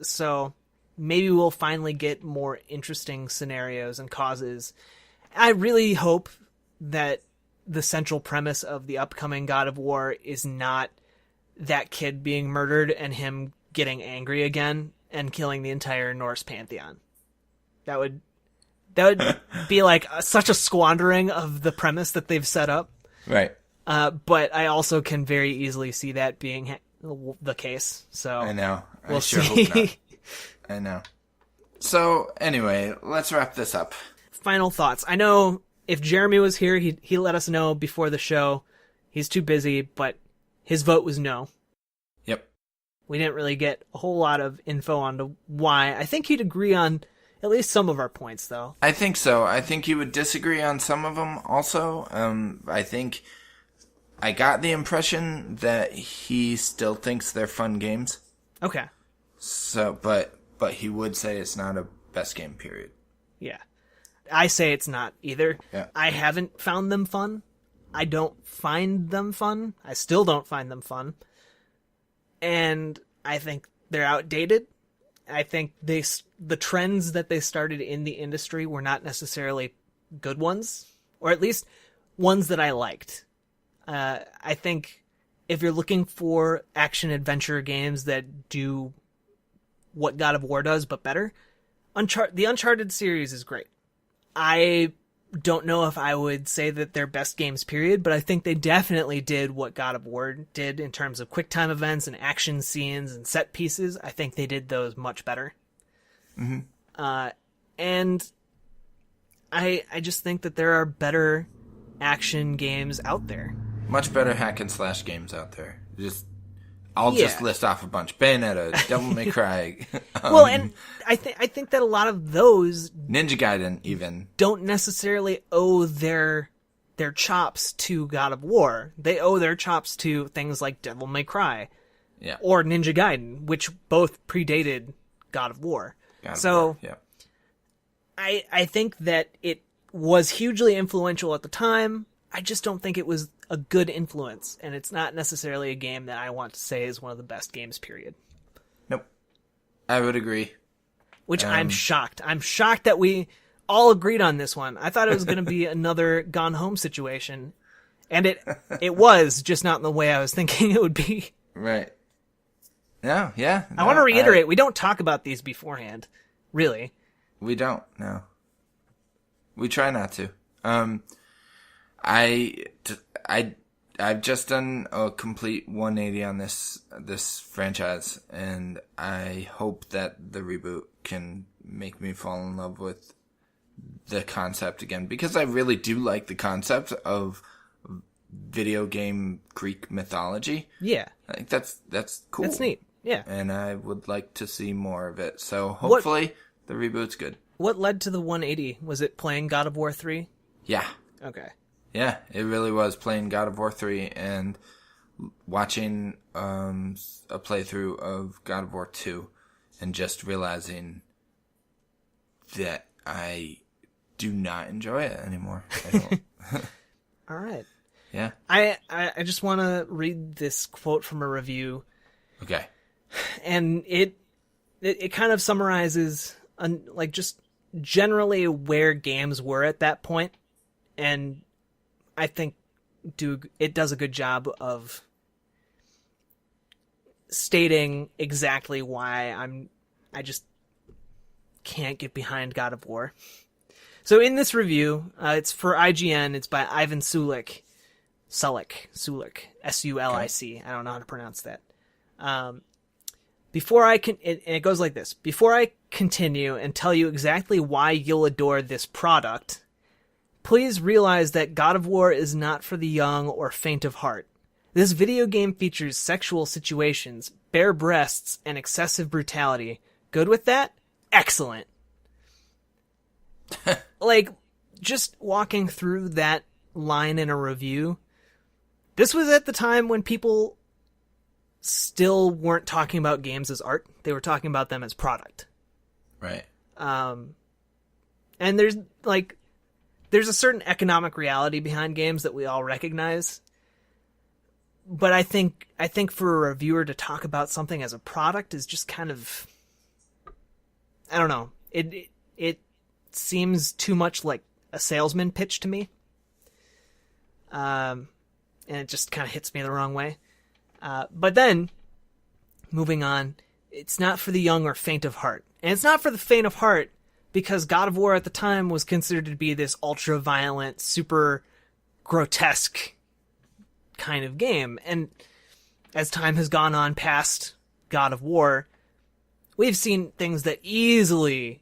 So maybe we'll finally get more interesting scenarios and causes. I really hope that the central premise of the upcoming God of War is not that kid being murdered and him getting angry again and killing the entire Norse pantheon. That would be like such a squandering of the premise that they've set up. Right. But I also can very easily see that being the case. So I know. We'll sure see. hope not. I know. So anyway, let's wrap this up. Final thoughts. I know if Jeremy was here, he let us know before the show. He's too busy, but his vote was no. Yep. We didn't really get a whole lot of info on why. I think he'd agree on at least some of our points, though. I think so. I think you would disagree on some of them also. I think I got the impression that he still thinks they're fun games. Okay. So, but he would say it's not a best game, period. Yeah. I say it's not either. Yeah. I haven't found them fun. I don't find them fun. I still don't find them fun. And I think they're outdated. I think the trends that they started in the industry were not necessarily good ones, or at least ones that I liked. I think if you're looking for action-adventure games that do what God of War does, but better, the Uncharted series is great. I don't know if I would say that they're best games, period, but I think they definitely did what God of War did in terms of quick time events and action scenes and set pieces. I think they did those much better. Mm-hmm. And I just think that there are better action games out there. Much better hack and slash games out there. I'll just list off a bunch. Bayonetta, Devil May Cry. Well, and I think that a lot of those Ninja Gaiden even don't necessarily owe their chops to God of War. They owe their chops to things like Devil May Cry, or Ninja Gaiden, which both predated God of War. I think that it was hugely influential at the time. I just don't think it was a good influence, and it's not necessarily a game that I want to say is one of the best games, period. Nope. I would agree. Which I'm shocked. I'm shocked that we all agreed on this one. I thought it was going to be another Gone Home situation, and it was, just not in the way I was thinking it would be. Right. No, yeah. I want to reiterate, we don't talk about these beforehand, really. We don't, no. We try not to. I've just done a complete 180 on this franchise, and I hope that the reboot can make me fall in love with the concept again, because I really do like the concept of video game Greek mythology. Yeah. I think that's cool. That's neat. Yeah. And I would like to see more of it. So hopefully the reboot's good. What led to the 180? Was it playing God of War 3? Yeah. Okay. Yeah, it really was playing God of War 3 and watching a playthrough of God of War 2 and just realizing that I do not enjoy it anymore. I don't. All right. Yeah. I just want to read this quote from a review. Okay. And it kind of summarizes like just generally where games were at that point, and I think it does a good job of stating exactly why I just can't get behind God of War. So in this review, it's for IGN. It's by Ivan Sulic, Sulic, I don't know how to pronounce that. It goes like this. Before I continue and tell you exactly why you'll adore this product, please realize that God of War is not for the young or faint of heart. This video game features sexual situations, bare breasts, and excessive brutality. Good with that? Excellent. Like, just walking through that line in a review, this was at the time when people still weren't talking about games as art. They were talking about them as product. Right. And there's a certain economic reality behind games that we all recognize. But I think for a reviewer to talk about something as a product is just kind of, I don't know. It seems too much like a salesman pitch to me. And it just kind of hits me the wrong way. But then, moving on, it's not for the young or faint of heart. And it's not for the faint of heart because God of War at the time was considered to be this ultra-violent, super grotesque kind of game. And as time has gone on past God of War, we've seen things that easily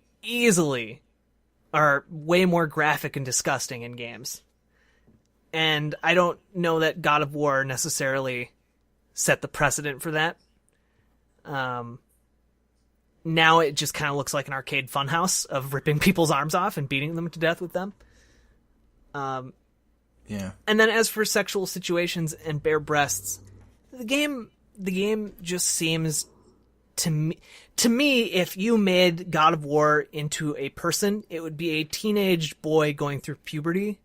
are way more graphic and disgusting in games. And I don't know that God of War necessarily set the precedent for that. Now it just kind of looks like an arcade funhouse of ripping people's arms off and beating them to death with them. Yeah. And then as for sexual situations and bare breasts, the game just seems to me, if you made God of War into a person, it would be a teenage boy going through puberty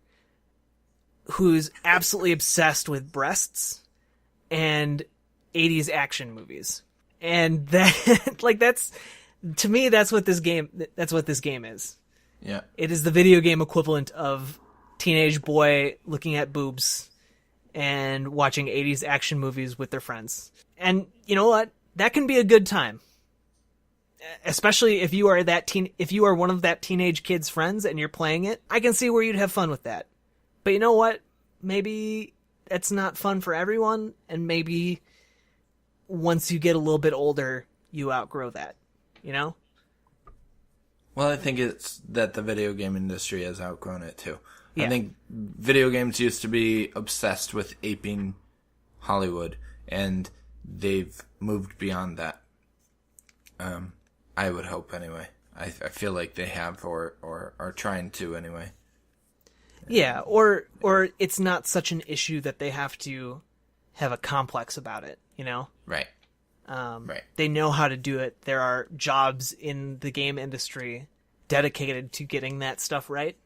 who's absolutely obsessed with breasts and 80s action movies. And that, like, that's, to me, that's what this game is. Yeah. It is the video game equivalent of teenage boy looking at boobs and watching 80s action movies with their friends. And you know what? That can be a good time. Especially if you are one of that teenage kid's friends and you're playing it, I can see where you'd have fun with that. But you know what? Maybe that's not fun for everyone, and maybe once you get a little bit older, you outgrow that, you know? Well, I think it's that the video game industry has outgrown it too. Yeah. I think video games used to be obsessed with aping Hollywood, and they've moved beyond that. I would hope anyway. I feel like they have, or are trying to anyway. Yeah, or it's not such an issue that they have to have a complex about it, you know? Right. Right. They know how to do it. There are jobs in the game industry dedicated to getting that stuff right.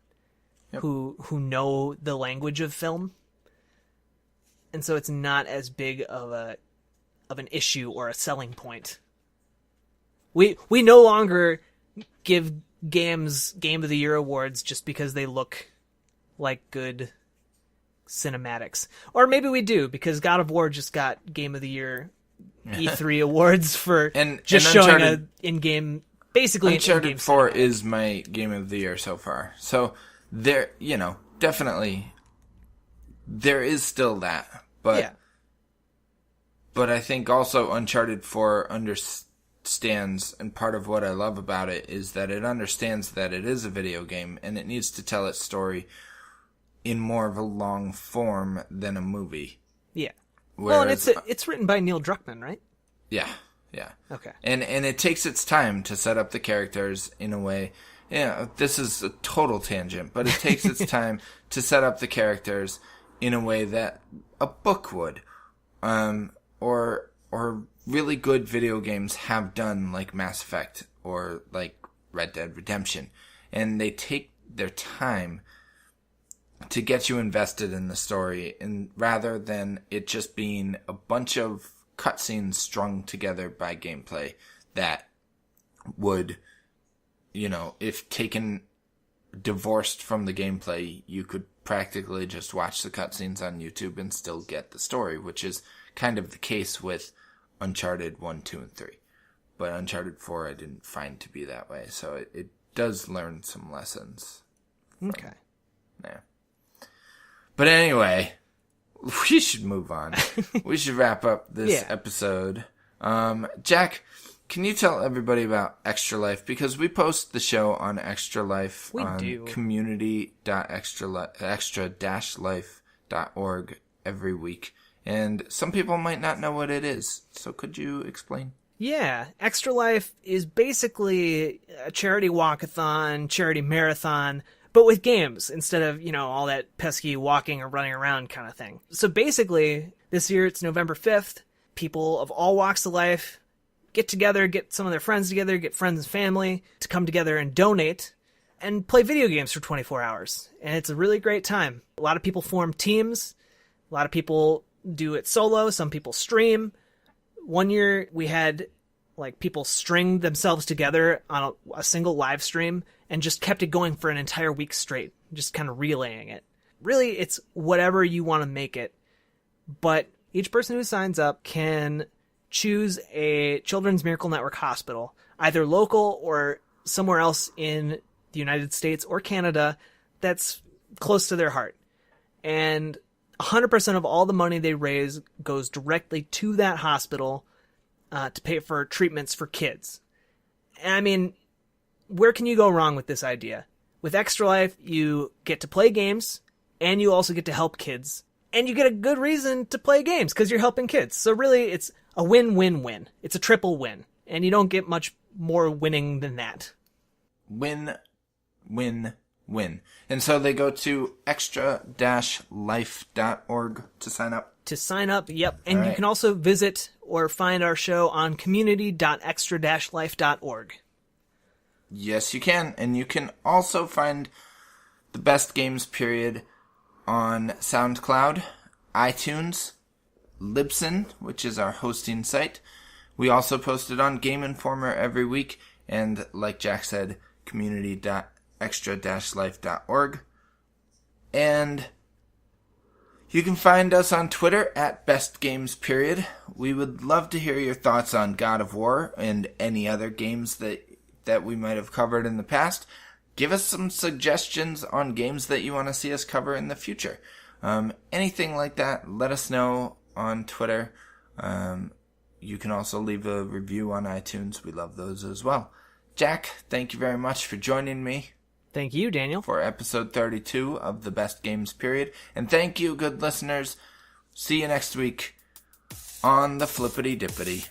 Yep. Who know the language of film. And so it's not as big of an issue or a selling point. We no longer give games Game of the Year awards just because they look like good cinematics. Or maybe we do, because God of War just got Game of the Year E3 awards for just showing an in-game, basically Uncharted an in-game 4 cinematic. is my Game of the Year so far. So there, definitely there is still that. But Yeah. But I think also Uncharted 4 understands, and part of what I love about it is that it understands that it is a video game and it needs to tell its story in more of a long form than a movie. Yeah. Whereas, well, and it's written by Neil Druckmann, right? Yeah. Okay. And it takes its time to set up the characters in a way. This is a total tangent, but it takes its time to set up the characters in a way that a book would, or really good video games have done, like Mass Effect or like Red Dead Redemption, and they take their time to get you invested in the story, and rather than it just being a bunch of cutscenes strung together by gameplay that would, if taken divorced from the gameplay, you could practically just watch the cutscenes on YouTube and still get the story, which is kind of the case with Uncharted 1, 2, and 3. But Uncharted 4 I didn't find to be that way, so it does learn some lessons. Okay. Yeah. But anyway, we should move on. We should wrap up this episode. Jack, can you tell everybody about Extra Life? Because we post the show on Extra Life on community.extra-life.org every week. And some people might not know what it is. So could you explain? Yeah. Extra Life is basically a charity walkathon, charity marathon, but with games instead of, all that pesky walking or running around kind of thing. So basically, this year it's November 5th. People of all walks of life get together, get some of their friends together, get friends and family to come together and donate and play video games for 24 hours. And it's a really great time. A lot of people form teams. A lot of people do it solo. Some people stream. One year we had people string themselves together on a single live stream and just kept it going for an entire week straight, just kind of relaying it. Really, it's whatever you want to make it. But each person who signs up can choose a Children's Miracle Network hospital, either local or somewhere else in the United States or Canada that's close to their heart. And 100% of all the money they raise goes directly to that hospital to pay for treatments for kids. And I mean, where can you go wrong with this idea? With Extra Life, you get to play games, and you also get to help kids. And you get a good reason to play games, because you're helping kids. So really, it's a win-win-win. It's a triple win. And you don't get much more winning than that. Win, win, win. And so they go to extra-life.org to sign up? To sign up, yep. And you can also visit or find our show on community.extra-life.org. Yes, you can. And you can also find the Best Games Period on SoundCloud, iTunes, Libsyn, which is our hosting site. We also post it on Game Informer every week. And like Jack said, community.extra-life.org. And you can find us on Twitter at Best Games Period. We would love to hear your thoughts on God of War and any other games that we might have covered in the past. Give us some suggestions on games that you want to see us cover in the future. Anything like that, let us know on Twitter. You can also leave a review on iTunes. We love those as well. Jack, thank you very much for joining me. Thank you, Daniel. For episode 32 of the Best Games Period. And thank you, good listeners. See you next week on the Flippity Dippity.